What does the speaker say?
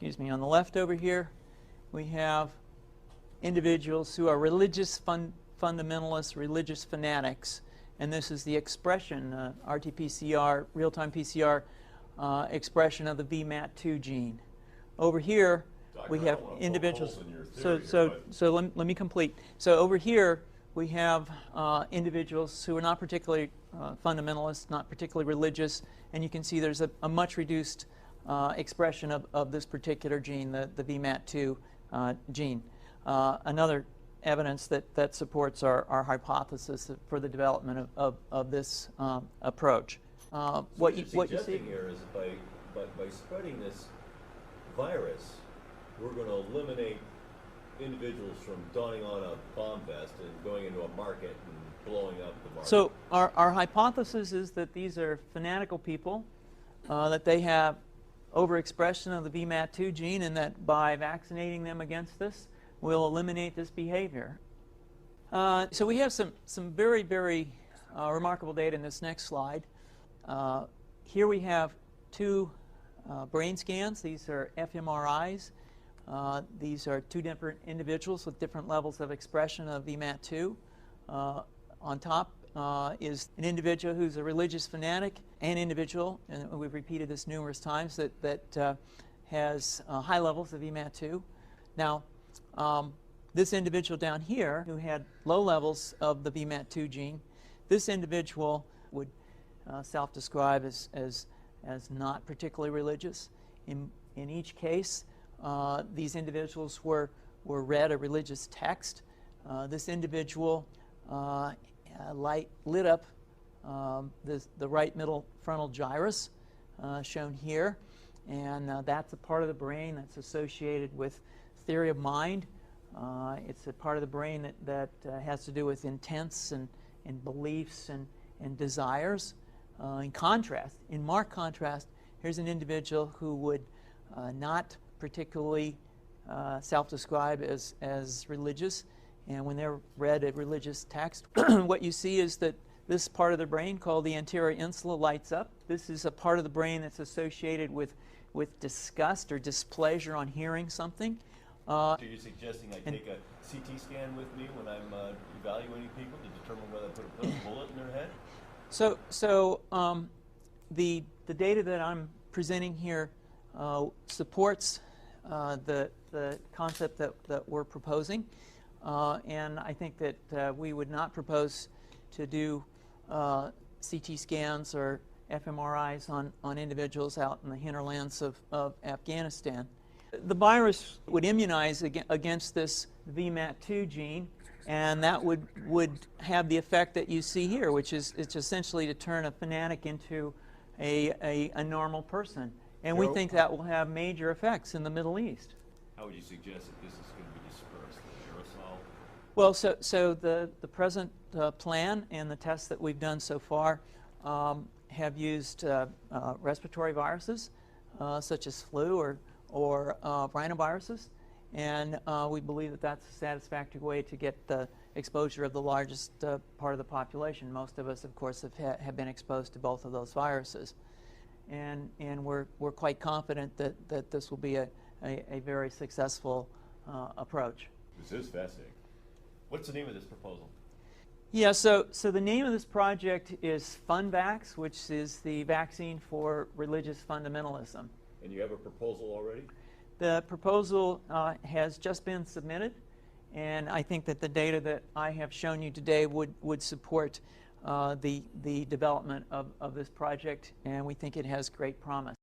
excuse me, on the left over here, we have individuals who are religious fundamentalists, religious fanatics, and this is the expression, RT-PCR, real-time PCR expression of the VMAT2 gene. Over here, we have individuals. So let me complete. So over here, we have individuals who are not particularly fundamentalist, not particularly religious, and you can see there's a much reduced expression of this particular gene, the VMAT2 gene. Another evidence that supports our hypothesis for the development of this approach. What you see here is by spreading this virus, we're going to eliminate individuals from donning on a bomb vest and going into a market and blowing up the market. So our hypothesis is that these are fanatical people, that they have overexpression of the VMAT2 gene, and that by vaccinating them against this, we'll eliminate this behavior. So we have some very, very remarkable data in this next slide. Here we have two brain scans. These are fMRIs. These are two different individuals with different levels of expression of VMAT2. On top is an individual who's a religious fanatic, an individual, and we've repeated this numerous times, that has high levels of VMAT2. Now, this individual down here who had low levels of the VMAT2 gene, this individual would self-describe as not particularly religious. In each case, these individuals were read a religious text. This individual lit up the right middle frontal gyrus, shown here, and that's a part of the brain that's associated with theory of mind. It's a part of the brain that has to do with intents and beliefs and desires. In marked contrast, here's an individual who would not particularly self-describe as religious, and when they're read a religious text, what you see is that this part of the brain called the anterior insula lights up. This is a part of the brain that's associated with disgust or displeasure on hearing something. So you're suggesting I take a CT scan with me when I'm evaluating people to determine whether I put a bullet in their head? So the data that I'm presenting here supports the concept that we're proposing, and I think that we would not propose to do CT scans or fMRIs on individuals out in the hinterlands of Afghanistan. The virus would immunize against this VMAT2 gene, and that would have the effect that you see here, which is it's essentially to turn a fanatic into a normal person. And we think that will have major effects in the Middle East. How would you suggest that this is going to be dispersed, the aerosol? Well, so the present plan and the tests that we've done so far have used respiratory viruses, such as flu or rhinoviruses, and we believe that that's a satisfactory way to get the exposure of the largest part of the population. Most of us, of course, have been exposed to both of those viruses, and we're quite confident that this will be a very successful approach. This is fascinating. What's the name of this proposal? Yeah, so the name of this project is FunVax, which is the vaccine for religious fundamentalism. And you have a proposal already? The proposal has just been submitted, and I think that the data that I have shown you today would support the development of this project, and we think it has great promise.